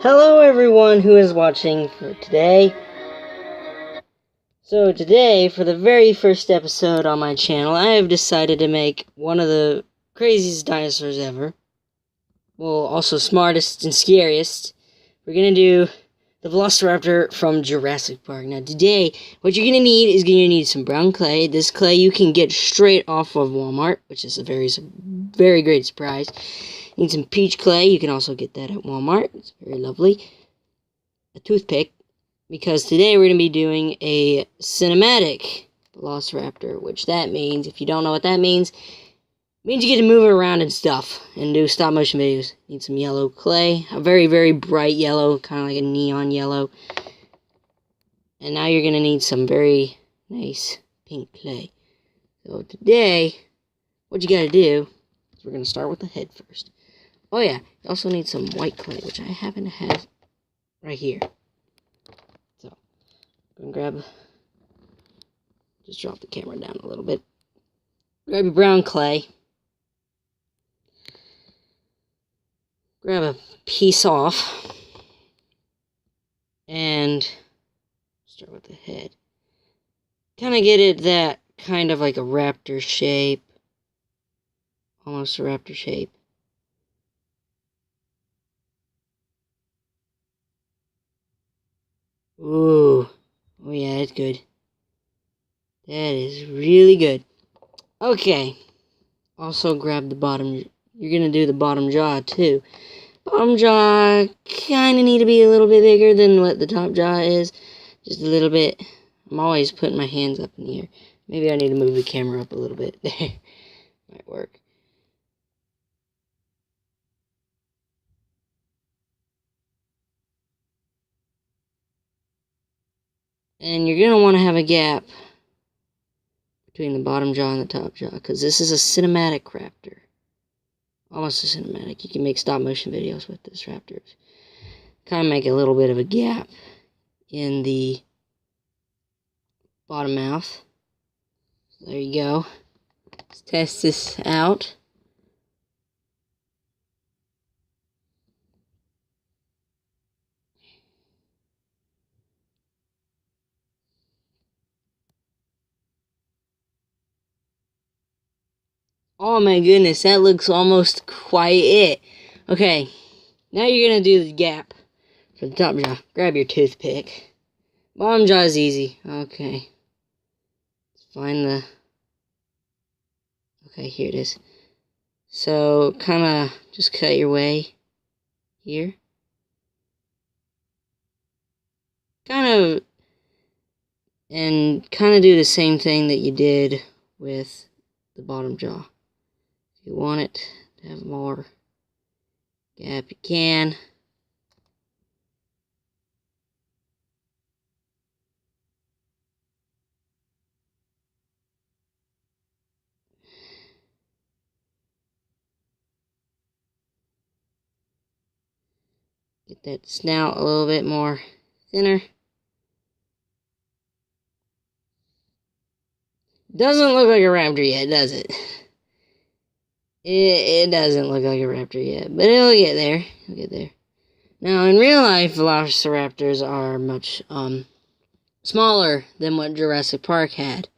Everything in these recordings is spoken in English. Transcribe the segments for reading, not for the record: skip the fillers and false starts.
Hello everyone who is watching for today. So today, for the very first episode on my channel, I have decided to make one of the craziest dinosaurs ever. Well, also smartest and scariest. We're gonna do the Velociraptor from Jurassic Park. Now today, what you're gonna need is some brown clay. This clay you can get straight off of Walmart, which is a very great surprise. You need some peach clay. You can also get that at Walmart. It's very lovely. A toothpick, because today we're going to be doing a cinematic Velociraptor, which that means, if you don't know what that means, it means you get to move it around and stuff, and do stop motion videos. Need some yellow clay, a very bright yellow, kind of like a neon yellow. And now you're going to need some very nice pink clay. So today, what you got to do is we're going to start with the head first. Oh yeah, you also need some white clay, which I happen to have right here. So, I'm gonna just drop the camera down a little bit. Grab your brown clay. Grab a piece off. And start with the head. Kind of get it that kind of like a raptor shape. Almost a raptor shape. Ooh. Oh yeah, that's good. That is really good. Okay. Also grab the bottom. You're going to do the bottom jaw too. Bottom jaw kind of need to be a little bit bigger than what the top jaw is. Just a little bit. I'm always putting my hands up in the air. Maybe I need to move the camera up a little bit. There. Might work. And you're going to want to have a gap between the bottom jaw and the top jaw, because this is a cinematic raptor. Almost a cinematic. You can make stop motion videos with this raptor. Kind of make a little bit of a gap in the bottom mouth. So there you go. Let's test this out. Oh my goodness, that looks almost quite it. Okay, now you're going to do the gap for the top jaw. Grab your toothpick. Bottom jaw is easy. Okay. Let's find the... Okay, here it is. So, kind of just cut your way here. And kind of do the same thing that you did with the bottom jaw. If you want it to have more gap, you can. Get that snout a little bit more thinner. Doesn't look like a raptor yet, does it? It doesn't look like a raptor yet, but it'll get there. It'll get there. Now, in real life, Velociraptors are much smaller than what Jurassic Park had.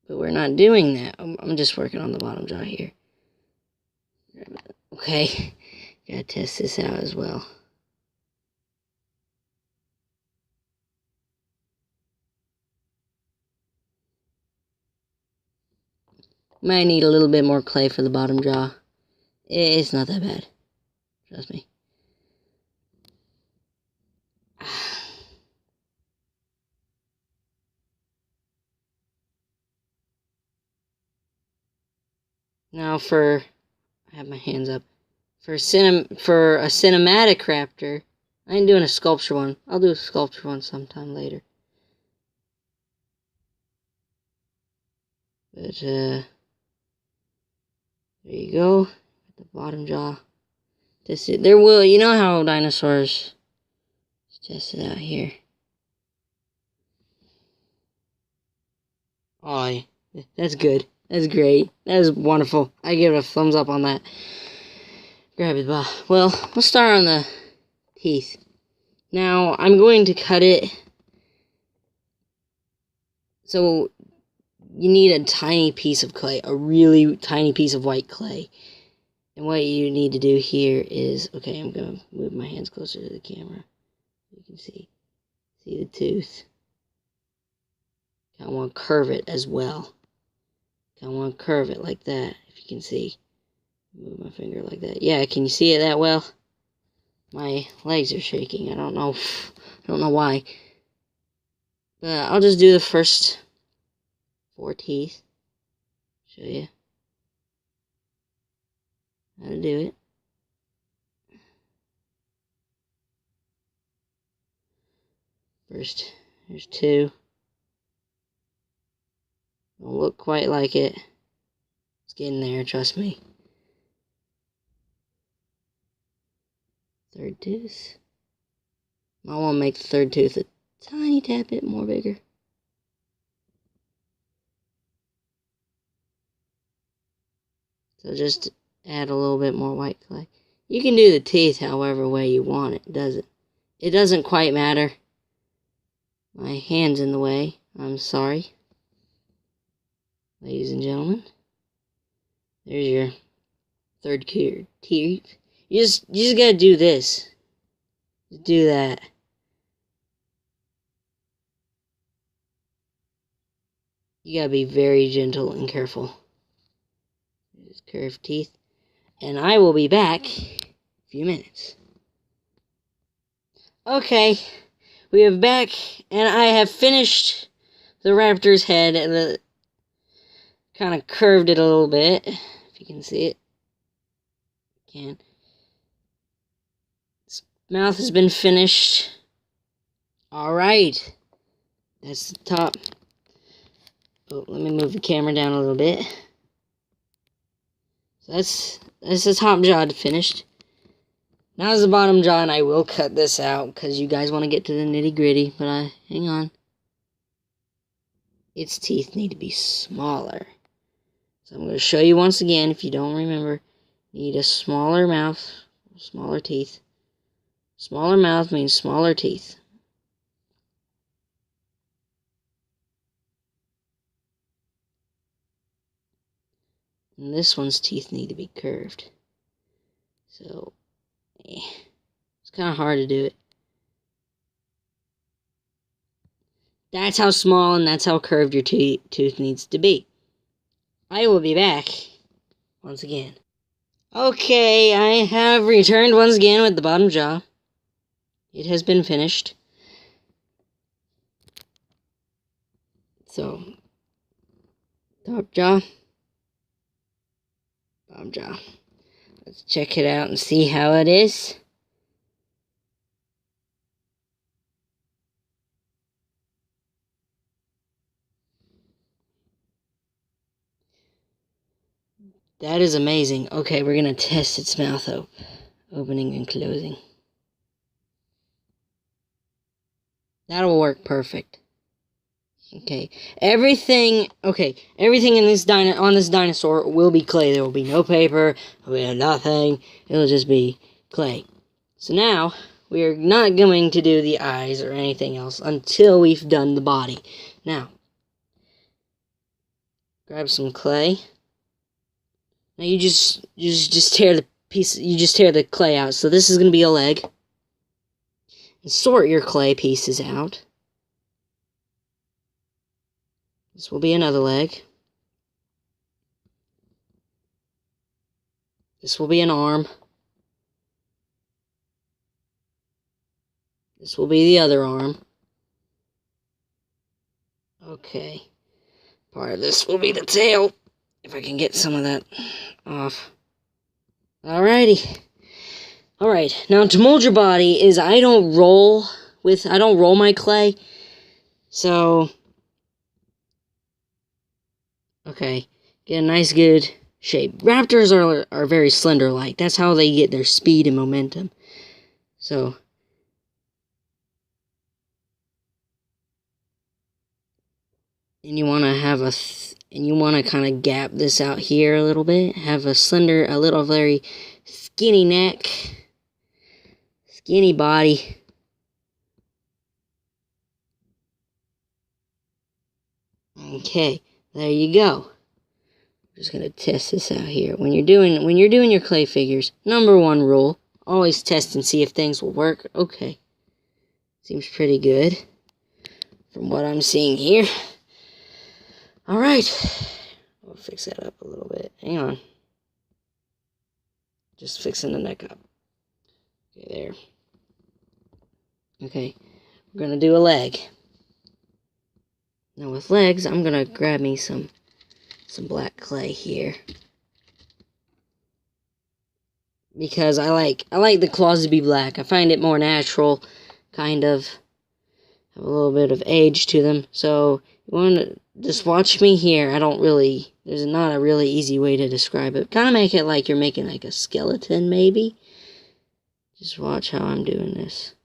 But we're not doing that. I'm just working on the bottom jaw here. Okay, gotta test this out as well. Might need a little bit more clay for the bottom jaw. It's not that bad. Trust me. Now I have my hands up. For a cinematic raptor, I ain't doing a sculpture one. I'll do a sculpture one sometime later. But, there you go. At the bottom jaw. Test it. You know how dinosaurs... Let's test it out here. Oh, that's good. That's great. That is wonderful. I give it a thumbs up on that. grab it. Well, we'll start on the teeth. Now, I'm going to cut it. So, you need a tiny piece of clay, a really tiny piece of white clay. And what you need to do here is, okay, I'm going to move my hands closer to the camera. You can see the tooth. I want to curve it as well. I want to curve it like that, if you can see. Move my finger like that. Yeah, can you see it that well? My legs are shaking. I don't know why. But I'll just do the first 4 teeth. Show you how to do it. First, there's 2. Don't look quite like it. It's getting there, trust me. 3rd tooth. I want to make the 3rd tooth a tiny tad bit more bigger. So just add a little bit more white clay. You can do the teeth however way you want it, It doesn't quite matter. My hand's in the way. I'm sorry. Ladies and gentlemen. There's your 3rd teeth. You just gotta do this. Just do that. You gotta be very gentle and careful. Just curved teeth. And I will be back in a few minutes. Okay, we are back, and I have finished the raptor's head, and kind of curved it a little bit, if you can see it. You can. Its mouth has been finished. Alright, that's the top. Oh, let me move the camera down a little bit. So that's the top jaw finished. Now is the bottom jaw, and I will cut this out because you guys want to get to the nitty gritty, but hang on. Its teeth need to be smaller. So I'm going to show you once again, if you don't remember. You need a smaller mouth, smaller teeth. Smaller mouth means smaller teeth. And this one's teeth need to be curved. So, it's kind of hard to do it. That's how small and that's how curved your tooth needs to be. I will be back once again. Okay, I have returned once again with the bottom jaw. It has been finished. So, top jaw, bottom jaw. Let's check it out and see how it is. That is amazing. Okay, we're going to test its mouth opening and closing. That'll work perfect. Okay, everything in this on this dinosaur will be clay. There will be no paper, there will be nothing. It'll just be clay. So now, we are not going to do the eyes or anything else until we've done the body. Now, grab some clay. Now you just tear the piece. You just tear the clay out. So this is going to be a leg. And sort your clay pieces out. This will be another leg. This will be an arm. This will be the other arm. Okay. Part of this will be the tail. If I can get some of that off. Alrighty. Alright, now to mold your body is I don't roll my clay. So, okay, get a nice good shape. Raptors are very slender-like. That's how they get their speed and momentum. So, and you want to have kind of gap this out here a little bit. Have a slender, very skinny neck, skinny body. Okay, there you go. I'm just gonna test this out here. When you're doing your clay figures, number one rule: always test and see if things will work. Okay, seems pretty good from what I'm seeing here. All right, we'll fix that up a little bit. Hang on, just fixing the neck up. Okay, there. Okay, we're gonna do a leg. Now with legs, I'm gonna grab me some black clay here, because I like the claws to be black. I find it more natural, kind of have a little bit of age to them. So you want to just watch me here. There's not a really easy way to describe it. Kind of make it like you're making like a skeleton, maybe. Just watch how I'm doing this.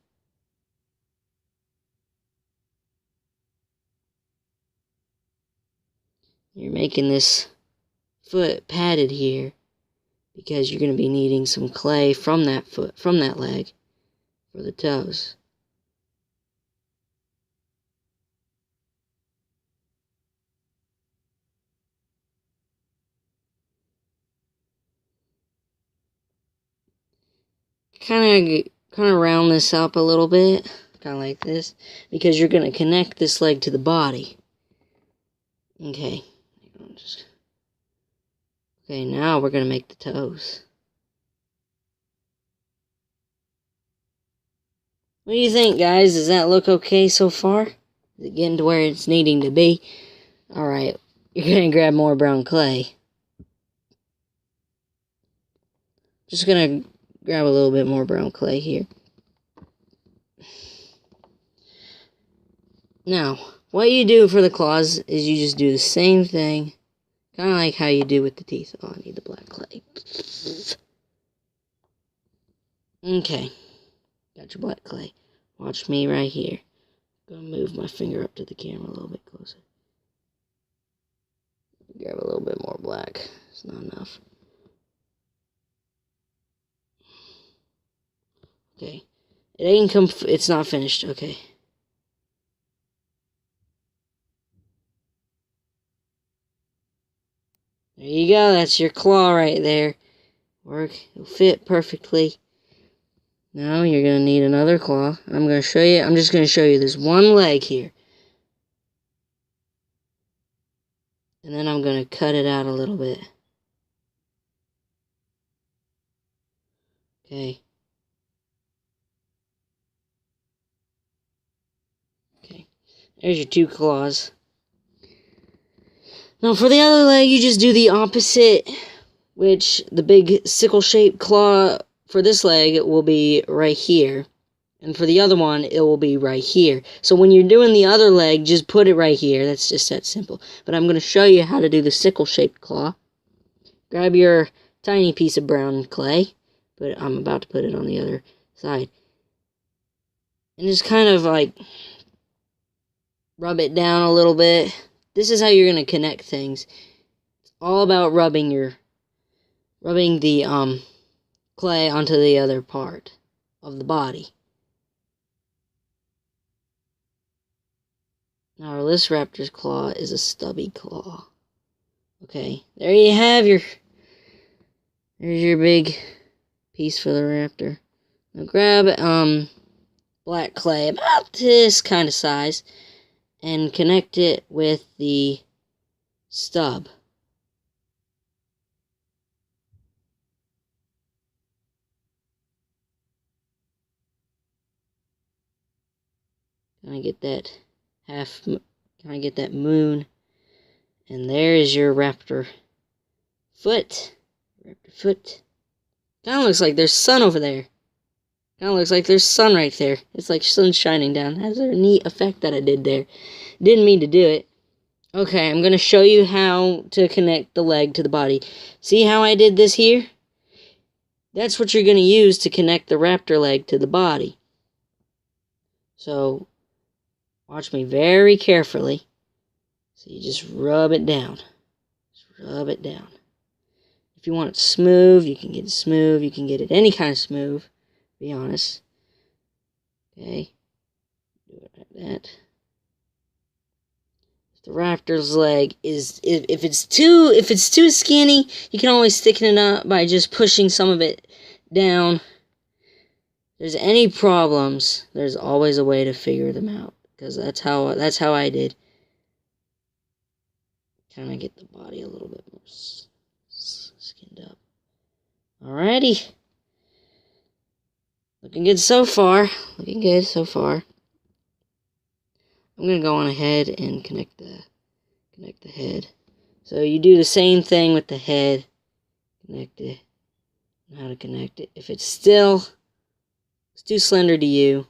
You're making this foot padded here because you're going to be needing some clay from that foot, from that leg, for the toes. Kind of round this up a little bit, kind of like this, because you're going to connect this leg to the body. Okay. Okay, now we're going to make the toes. What do you think, guys? Does that look okay so far? Is it getting to where it's needing to be? Alright, you're going to grab more brown clay. Just going to grab a little bit more brown clay here. Now, what you do for the claws is you just do the same thing. Kind of like how you do with the teeth. Oh, I need the black clay. Okay. Got your black clay. Watch me right here. I'm going to move my finger up to the camera a little bit closer. Grab a little bit more black. It's not enough. Okay. It's not finished. Okay. There you go. That's your claw right there. It'll fit perfectly. Now you're going to need another claw. I'm just going to show you this one leg here. And then I'm going to cut it out a little bit. Okay. Okay. There's your two claws. Now for the other leg, you just do the opposite, which the big sickle-shaped claw for this leg will be right here. And for the other one, it will be right here. So when you're doing the other leg, just put it right here. That's just that simple. But I'm going to show you how to do the sickle-shaped claw. Grab your tiny piece of brown clay, but I'm about to put it on the other side. And just kind of like rub it down a little bit. This is how you're going to connect things. It's all about rubbing the clay onto the other part of the body. Now our Velociraptor's claw is a stubby claw. Okay, there you have there's your big piece for the raptor. Now grab black clay about this kind of size and connect it with the stub. Can I get that moon? And there is your raptor foot. Raptor foot. Kind of looks like there's sun over there. Kind of looks like there's sun right there. It's like sun shining down. Has a neat effect that I did there. Didn't mean to do it. Okay, I'm going to show you how to connect the leg to the body. See how I did this here? That's what you're going to use to connect the raptor leg to the body. So, watch me very carefully. So you just rub it down. Just rub it down. If you want it smooth, you can get it smooth. You can get it any kind of smooth, to be honest. Okay. Do it like that. The raptor's leg is, if it's too skinny, you can always thicken it up by just pushing some of it down. If there's any problems, there's always a way to figure them out, because that's how I did. Kind of get the body a little bit more skinned up. Alrighty. Looking good so far. Looking good so far. I'm going to go on ahead and connect the head. So you do the same thing with the head. Connect it. How to connect it. If it's too slender to you,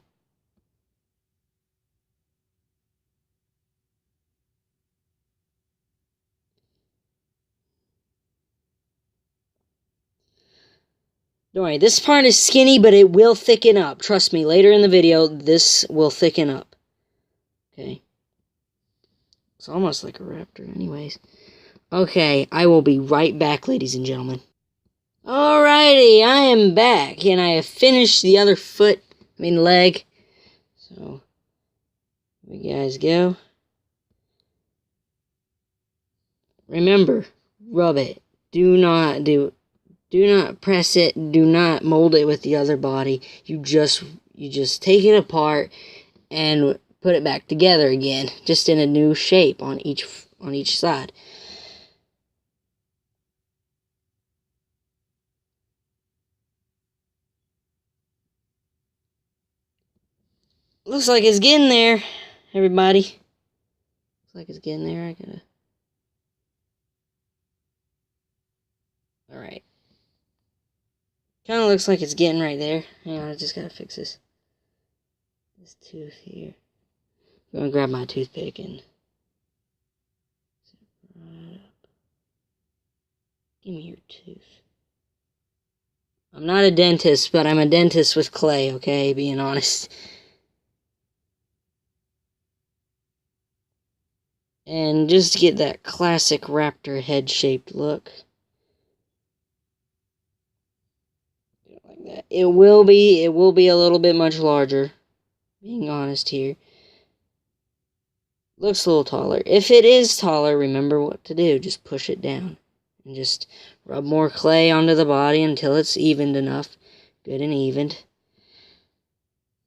don't worry, this part is skinny, but it will thicken up. Trust me, later in the video, this will thicken up. Okay. It's almost like a raptor anyways. Okay, I will be right back, ladies and gentlemen. Alrighty, I am back, and I have finished the other leg. So, here you guys go. Remember, rub it. Do not press it. Do not mold it with the other body. You just take it apart and put it back together again, just in a new shape on each side. Looks like it's getting there, everybody. Looks like it's getting there. Alright. Kind of looks like it's getting right there. Hang on, I just gotta fix this tooth here. I'm gonna grab my toothpick and right up. Give me your tooth. I'm not a dentist, but I'm a dentist with clay, okay? Being honest. And just to get that classic raptor head-shaped look. Like that. It will be a little bit much larger. Being honest here. Looks a little taller. If it is taller, remember what to do. Just push it down. And just rub more clay onto the body until it's evened enough. Good and evened.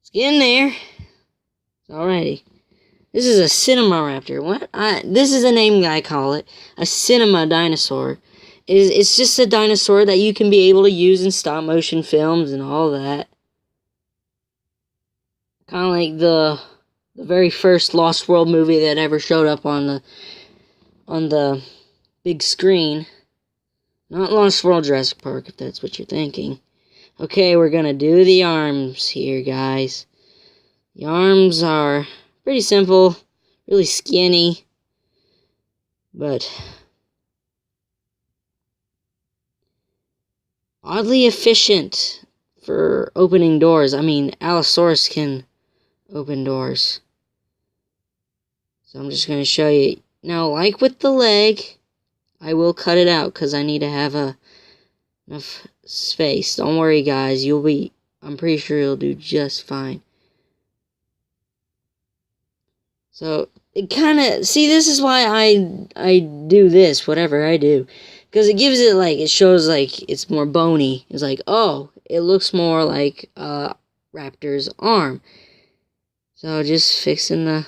It's getting there. Alrighty. This is a cinema raptor. This is a name I call it. A cinema dinosaur. It's just a dinosaur that you can be able to use in stop motion films and all that. Kind of like the very first Lost World movie that ever showed up on the big screen. Not Lost World Jurassic Park, if that's what you're thinking. Okay, we're gonna do the arms here, guys. The arms are pretty simple, really skinny, but oddly efficient for opening doors. I mean, Allosaurus can open doors. So I'm just going to show you. Now, like with the leg, I will cut it out because I need to have enough space. Don't worry, guys. I'm pretty sure you'll do just fine. So, it kind of, see, this is why I do this, whatever I do. Because it gives it, it shows, it's more bony. It's like, oh, it looks more like a raptor's arm. So, just fixing the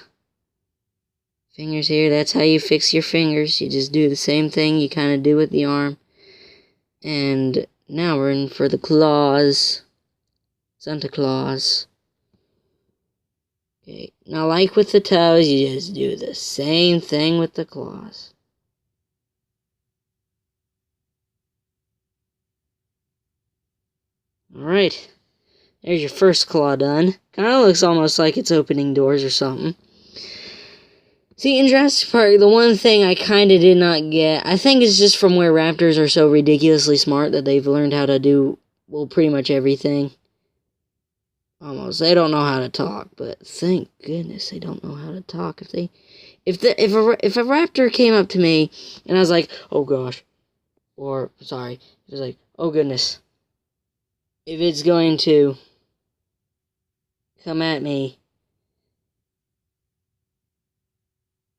fingers here. That's how you fix your fingers. You just do the same thing you kind of do with the arm. And now we're in for the claws. Santa Claus. Okay, now like with the toes, you just do the same thing with the claws. Alright, there's your first claw done. Kind of looks almost like it's opening doors or something. See, in Jurassic Park, the one thing I kind of did not get, I think it's just from where raptors are so ridiculously smart that they've learned how to do, well, pretty much everything. Almost. They don't know how to talk, but thank goodness they don't know how to talk. If a raptor came up to me and I was like, oh gosh, or, sorry, if it's like, oh goodness, if it's going to come at me,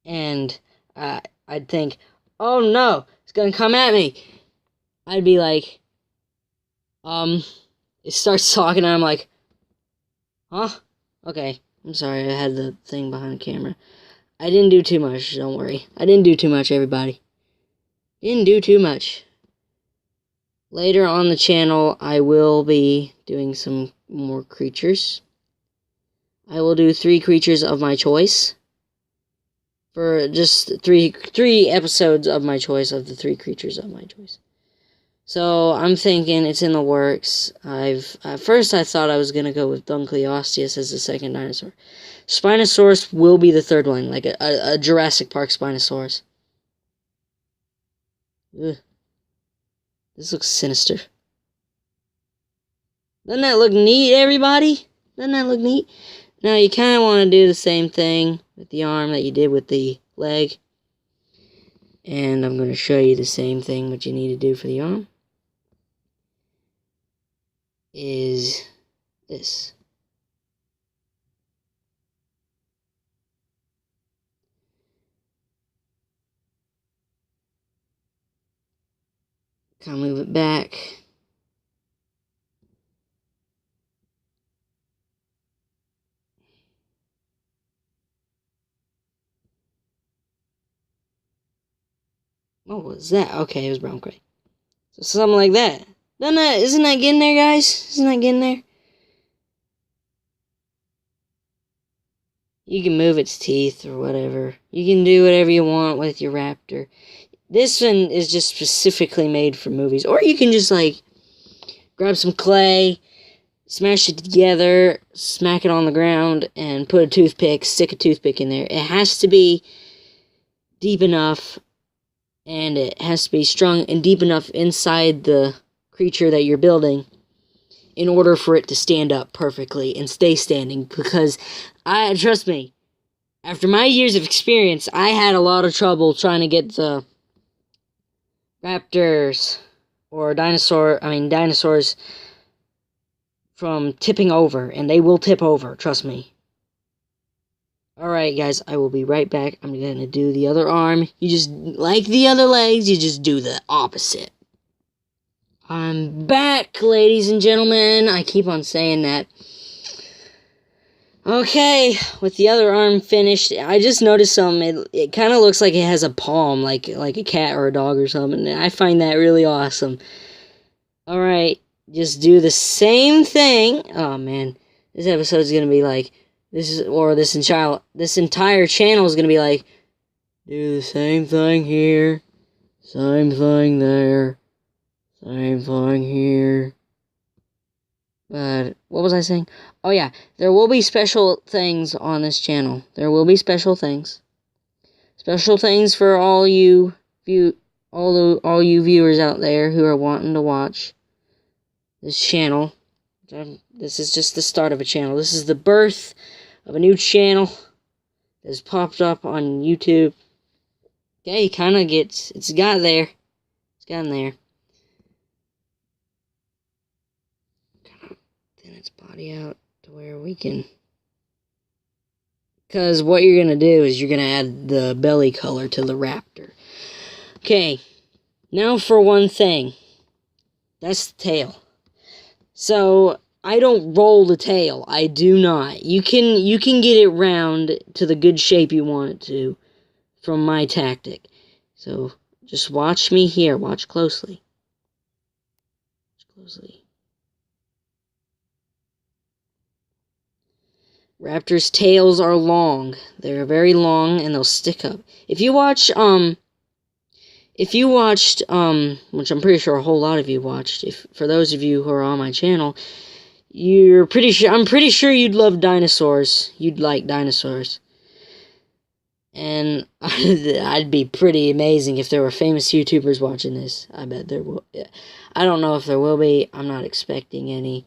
and I'd think, oh no, it's gonna come at me, I'd be like, it starts talking, and I'm like, huh? Okay, I'm sorry, I had the thing behind the camera. I didn't do too much, don't worry. I didn't do too much, everybody. Didn't do too much. Later on the channel, I will be doing some more creatures. I will do 3 creatures of my choice. For just three episodes of my choice, of the 3 creatures of my choice. So, I'm thinking it's in the works. At first I thought I was going to go with Dunkleosteus as the second dinosaur. Spinosaurus will be the third one, like a Jurassic Park Spinosaurus. Ugh. This looks sinister. Doesn't that look neat, everybody? Doesn't that look neat? Now, you kind of want to do the same thing with the arm that you did with the leg. And I'm going to show you the same thing what you need to do for the arm. Is this. Kind of move it back. What was that? Okay, it was brown gray. So something like that. Isn't that getting there, guys? Isn't that getting there? You can move its teeth or whatever. You can do whatever you want with your raptor. This one is just specifically made for movies. Or you can just, like, grab some clay, smash it together, smack it on the ground, and put a toothpick, stick a toothpick in there. It has to be deep enough, and it has to be strong and deep enough inside the creature that you're building in order for it to stand up perfectly and stay standing. Because, trust me, after my years of experience, I had a lot of trouble trying to get the raptors or dinosaurs from tipping over, and they will tip over, trust me. Alright guys, I will be right back. I'm gonna do the other arm. You just, like the other legs, you just do the opposite. I'm back, ladies and gentlemen. I keep on saying that. Okay, with the other arm finished, I just noticed something. It kind of looks like it has a palm, like a cat or a dog or something. I find that really awesome. Alright, just do the same thing. Oh man, this episode's gonna be like, this entire channel is gonna be like, do the same thing here, same thing there, same thing here. But, what was I saying? Oh yeah, there will be special things on this channel. There will be special things. Special things for all you viewers out there who are wanting to watch this channel. This is just the start of a channel. This is the birth of a new channel that's popped up on YouTube. Okay, it's got there. It's gotten there. Thin its body out to where we can. Because what you're going to do is you're going to add the belly color to the raptor. Okay, now for one thing. That's the tail. So, I don't roll the tail. I do not. You can get it round to the good shape you want it to from my tactic. So, just watch me here. Watch closely. Watch closely. Raptors' tails are long. They're very long and they'll stick up. If you watched, which I'm pretty sure a whole lot of you watched, for those of you who are on my channel, I'm pretty sure you'd love dinosaurs. You'd like dinosaurs. And I'd be pretty amazing if there were famous YouTubers watching this. I bet there will. I don't know if there will be. I'm not expecting any.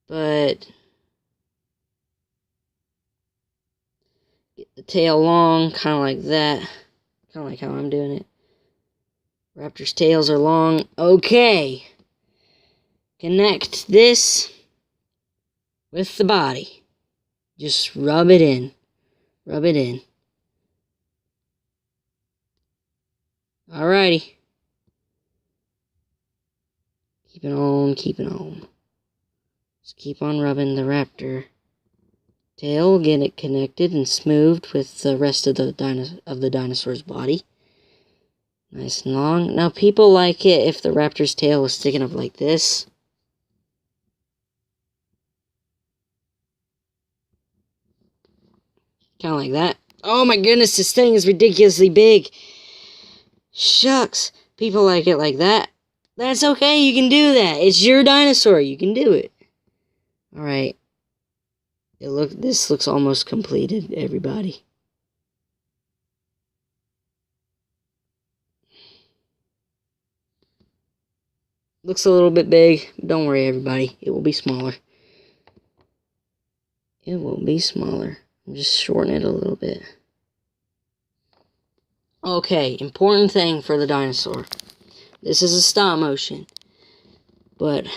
But get the tail long, kind of like that. Kind of like how I'm doing it. Raptors' tails are long. Okay. Connect this with the body. Just rub it in. Rub it in. Alrighty. Keep it on, keep it on. Just keep on rubbing the raptor tail. Get it connected and smoothed with the rest of the dinosaur's body. Nice and long. Now, people like it if the raptor's tail was sticking up like this. Kind of like that. Oh my goodness, this thing is ridiculously big. Shucks. People like it like that. That's okay, you can do that. It's your dinosaur, you can do it. Alright. This looks almost completed, everybody. Looks a little bit big. Don't worry, everybody. It will be smaller. It will be smaller. Just shorten it a little bit. Okay, important thing for the dinosaur. This is a stop motion. But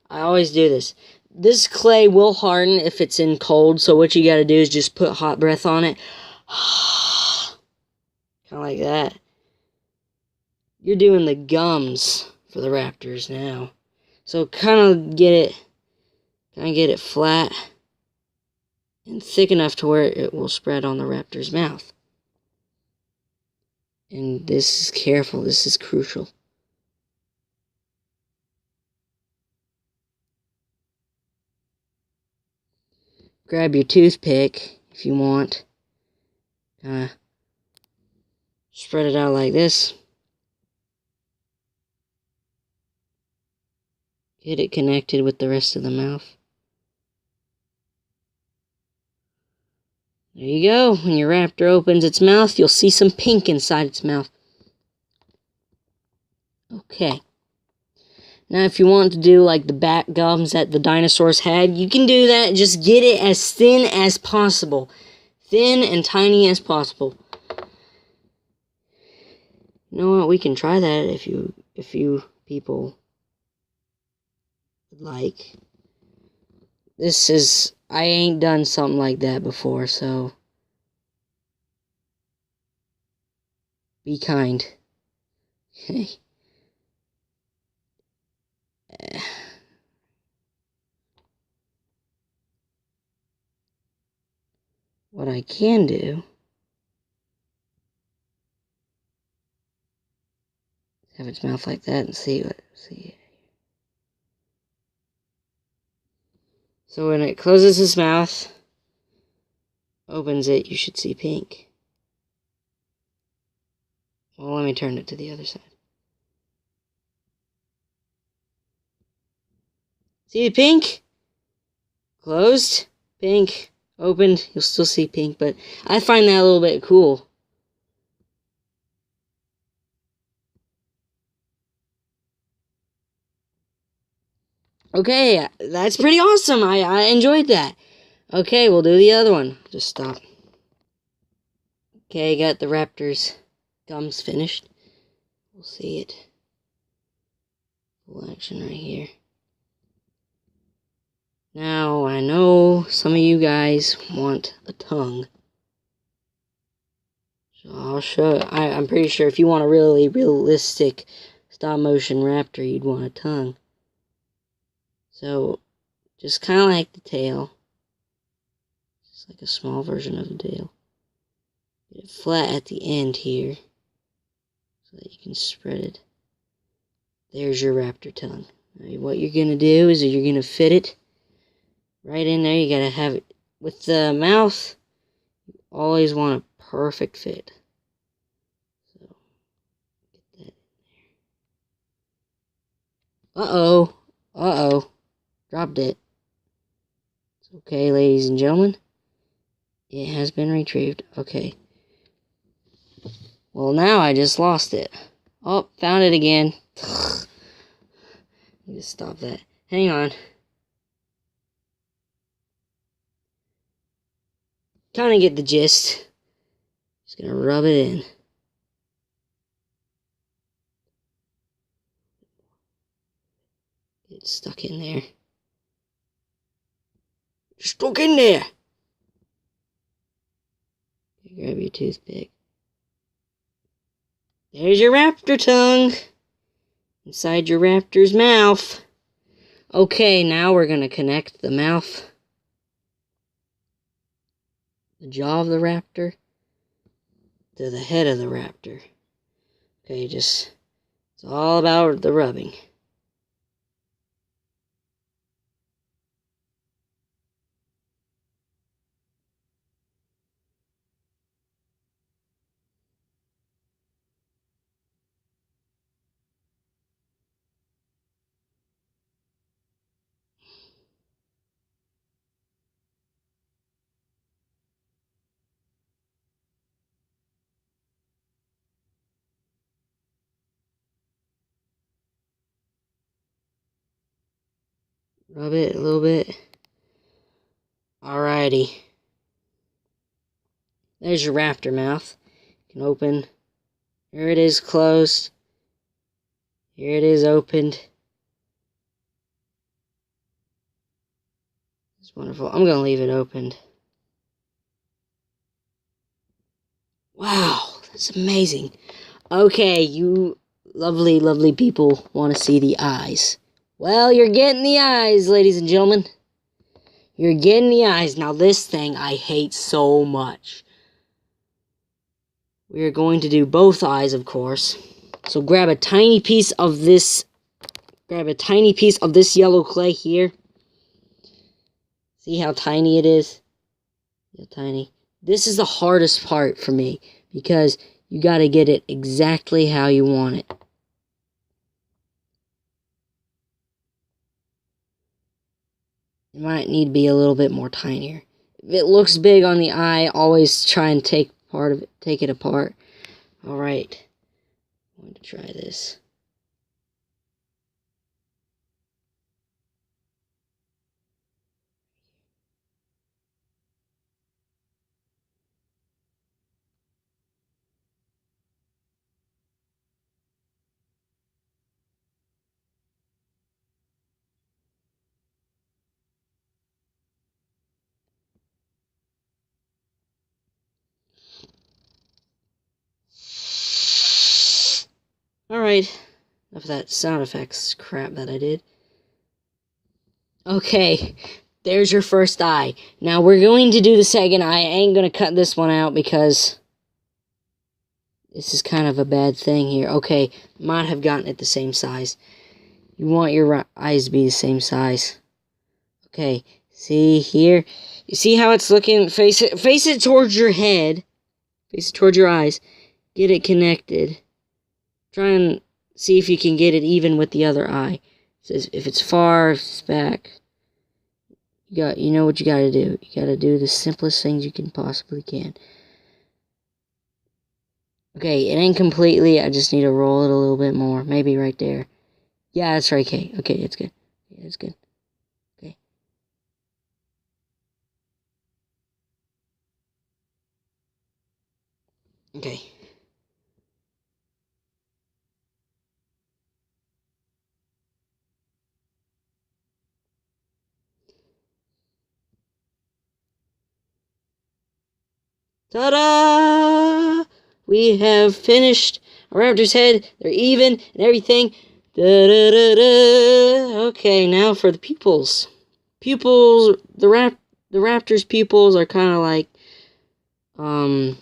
I always do this. This clay will harden if it's in cold, so what you gotta do is just put hot breath on it. Kind of like that. You're doing the gums for the raptors now. So kind of get it flat and thick enough to where it will spread on the raptor's mouth. And this is careful, this is crucial. Grab your toothpick if you want. Spread it out like this. Get it connected with the rest of the mouth. There you go. When your raptor opens its mouth, you'll see some pink inside its mouth. Okay. Now, if you want to do like the back gums that the dinosaurs had, you can do that. Just get it as thin as possible. Thin and tiny as possible. You know what? We can try that if you people would like. I ain't done something like that before, so be kind. Okay. What I can do is have its mouth like that and see. So when it closes its mouth, opens it, you should see pink. Well, let me turn it to the other side. See the pink? Closed, pink, opened, you'll still see pink, but I find that a little bit cool. Okay, that's pretty awesome. I enjoyed that. Okay, we'll do the other one. Just stop. Okay, got the raptor's gums finished. We'll see it. Full action right here. Now, I know some of you guys want a tongue. So I'll show. I'm pretty sure if you want a really realistic stop-motion raptor, you'd want a tongue. So, just kind of like the tail. Just like a small version of the tail. Get it flat at the end here. So that you can spread it. There's your raptor tongue. Now, what you're going to do is you're going to fit it right in there. You got to have it with the mouth. You always want a perfect fit. So, get that in there. Uh-oh. Uh-oh. Dropped it. It's okay, ladies and gentlemen. It has been retrieved. Okay. Well, now I just lost it. Oh, found it again. Need to stop that. Hang on. Kind of get the gist. Just gonna rub it in. It's stuck in there. Stuck in there! Grab your toothpick. There's your raptor tongue. Inside your raptor's mouth. Okay, now we're going to connect the mouth, the jaw of the raptor, to the head of the raptor. Okay, it's all about the rubbing. Rub it a little bit. Alrighty. There's your raptor mouth. You can open. Here it is closed. Here it is opened. It's wonderful. I'm going to leave it opened. Wow, that's amazing. Okay, you lovely, lovely people want to see the eyes. Well, you're getting the eyes, ladies and gentlemen. You're getting the eyes. Now, this thing I hate so much. We're going to do both eyes, of course. So grab a tiny piece of this. Grab a tiny piece of this yellow clay here. See how tiny it is? How tiny. This is the hardest part for me because you got to get it exactly how you want it. It might need to be a little bit more tinier. If it looks big on the eye, always try and take it apart. Alright. I'm going to try this. Alright. Enough of that sound effects crap that I did. Okay. There's your first eye. Now we're going to do the second eye. I ain't going to cut this one out because this is kind of a bad thing here. Okay. Might have gotten it the same size. You want your eyes to be the same size. Okay. See here? You see how it's looking? Face it towards your head. Face it towards your eyes. Get it connected. Try and see if you can get it even with the other eye. Says if it's far, if it's back. You know what you gotta do. You gotta do the simplest things you can possibly can. Okay, it ain't completely. I just need to roll it a little bit more. Maybe right there. Yeah, that's right, okay. Okay, it's good. Yeah, it's good. Okay. Okay. Ta-da! We have finished our raptor's head. They're even and everything. Da-da-da-da. Okay, now for the pupils. Pupils, the raptor's pupils are kind of like, kind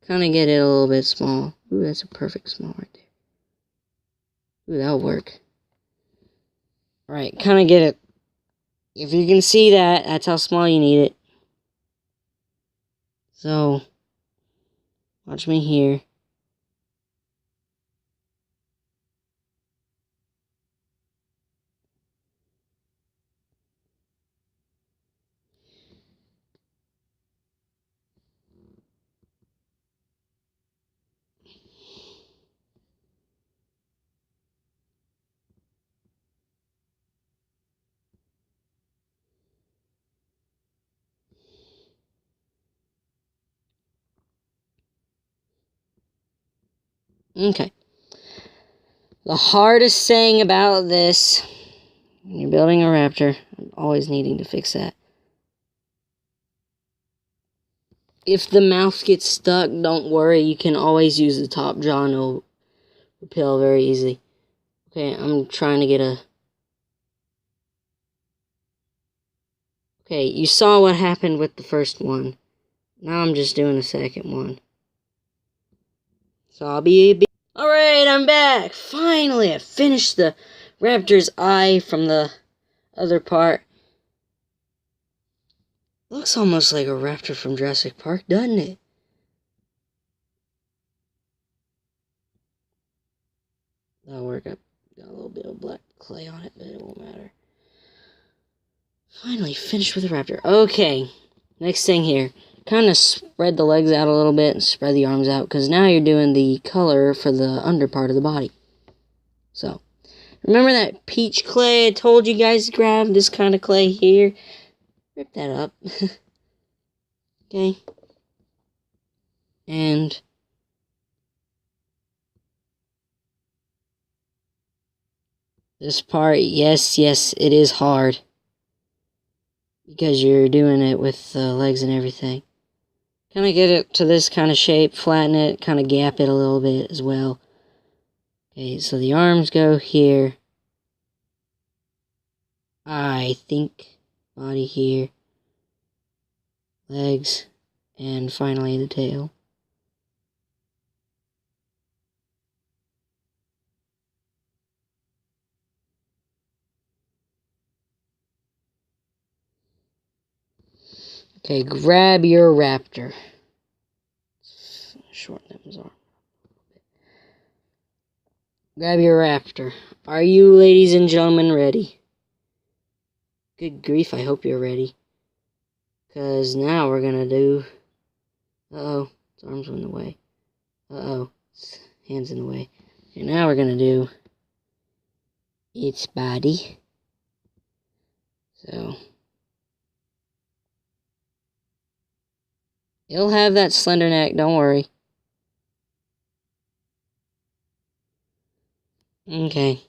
of get it a little bit small. Ooh, that's a perfect small right there. Ooh, that'll work. Alright, kind of get it. If you can see that, that's how small you need it. So, watch me here. Okay. The hardest thing about this, when you're building a raptor, I'm always needing to fix that. If the mouth gets stuck, don't worry. You can always use the top jaw and it'll repel very easily. Okay, I'm trying to get a... Okay, you saw what happened with the first one. Now I'm just doing the second one. So I'll be... Alright, I'm back! Finally, I finished the raptor's eye from the other part. Looks almost like a raptor from Jurassic Park, doesn't it? That'll work. I've got a little bit of black clay on it, but it won't matter. Finally finished with the raptor. Okay, next thing here. Kind of spread the legs out a little bit and spread the arms out, because now you're doing the color for the under part of the body. So, remember that peach clay I told you guys to grab? This kind of clay here. Rip that up. Okay. And this part, yes, it is hard. Because you're doing it with the legs and everything. Kind of get it to this kind of shape, flatten it, kind of gap it a little bit as well. Okay, so the arms go here. I think body here. Legs, and finally the tail. Okay, grab your raptor. Shorten his arm. Grab your raptor. Are you, ladies and gentlemen, ready? Good grief, I hope you're ready. Because now we're gonna do... Uh-oh, its arms in the way. Uh-oh, its hands in the way. And now we're gonna do its body. So... it'll have that slender neck, don't worry. Okay.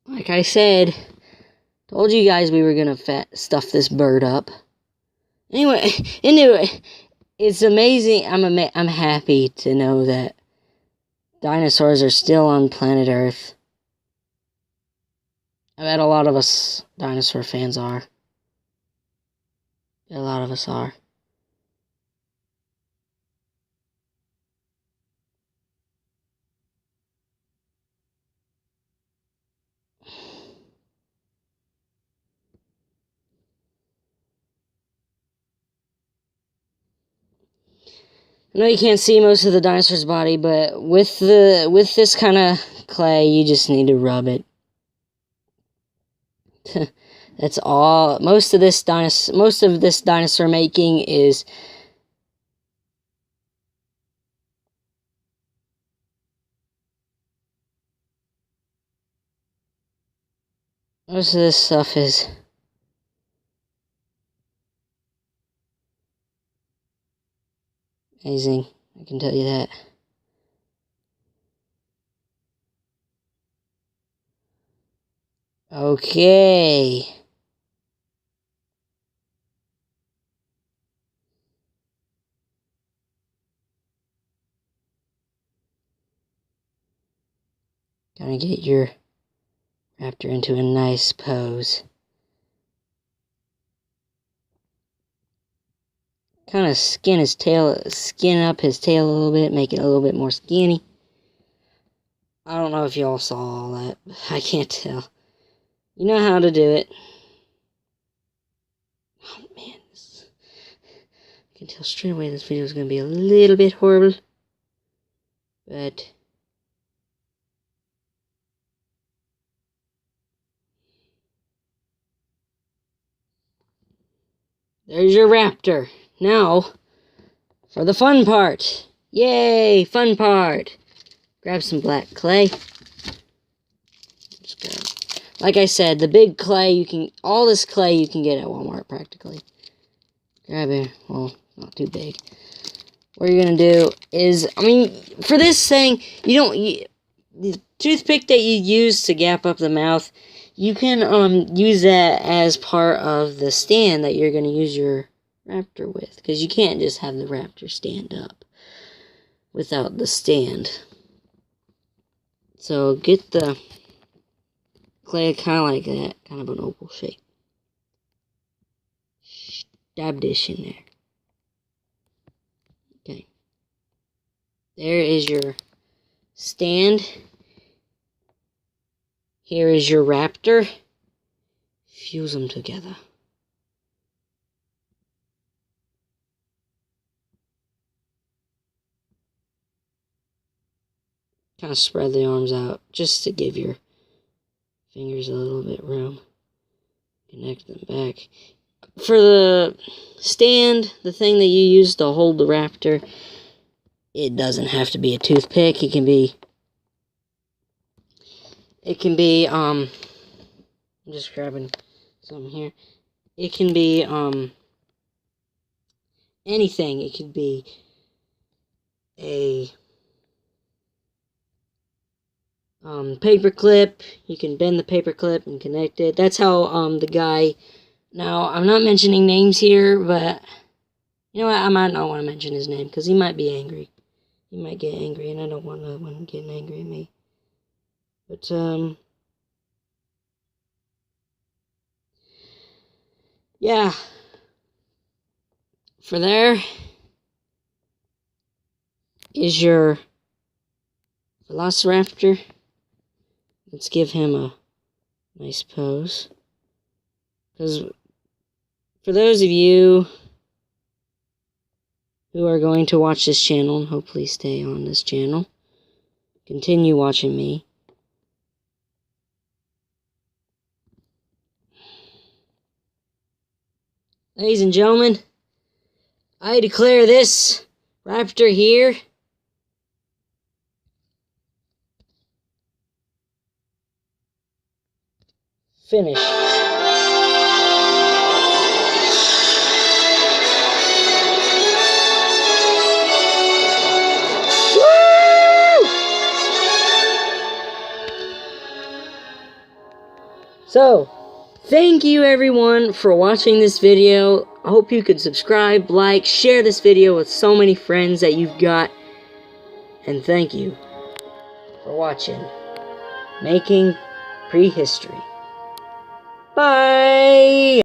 Like I said, told you guys we were gonna stuff this bird up. Anyway, it's amazing. I'm happy to know that dinosaurs are still on planet Earth. I bet a lot of us dinosaur fans are. A lot of us are. I know you can't see most of the dinosaur's body, but with this kind of clay, you just need to rub it. That's all. Most of this dinosaur making is most of this stuff is amazing. I can tell you that. Okay. Gonna get your raptor into a nice pose. Kind of skin up his tail a little bit, make it a little bit more skinny. I don't know if y'all saw all that. I can't tell. You know how to do it. Oh man, I can tell straight away this video is going to be a little bit horrible. But there's your raptor. Now, for the fun part. Yay, fun part. Grab some black clay. Just grab. Like I said, the big clay, all this clay you can get at Walmart practically. Grab it. Well, not too big. What you're gonna do is, for this thing, the toothpick that you use to gap up the mouth, you can use that as part of the stand that you're gonna use your raptor with, because you can't just have the raptor stand up without the stand. So get the clay kind of like that, kind of an oval shape. Dab dish in there. Okay. There is your stand. Here is your raptor. Fuse them together. Kind of spread the arms out just to give your fingers a little bit room. Connect them back. For the stand, the thing that you use to hold the raptor, it doesn't have to be a toothpick. It can be, I'm just grabbing some here. It can be, anything. It could be a paper clip. You can bend the paper clip and connect it. That's how the guy. Now I'm not mentioning names here, but you know what? I might not want to mention his name because he might be angry. He might get angry, and I don't want him getting angry at me. But yeah. For there is your Velociraptor. Let's give him a nice pose. Because for those of you who are going to watch this channel and hopefully stay on this channel, continue watching me. Ladies and gentlemen, I declare this raptor here finished. So, thank you everyone for watching this video. I hope you could subscribe, like, share this video with so many friends that you've got. And thank you for watching Making Prehistory. Bye!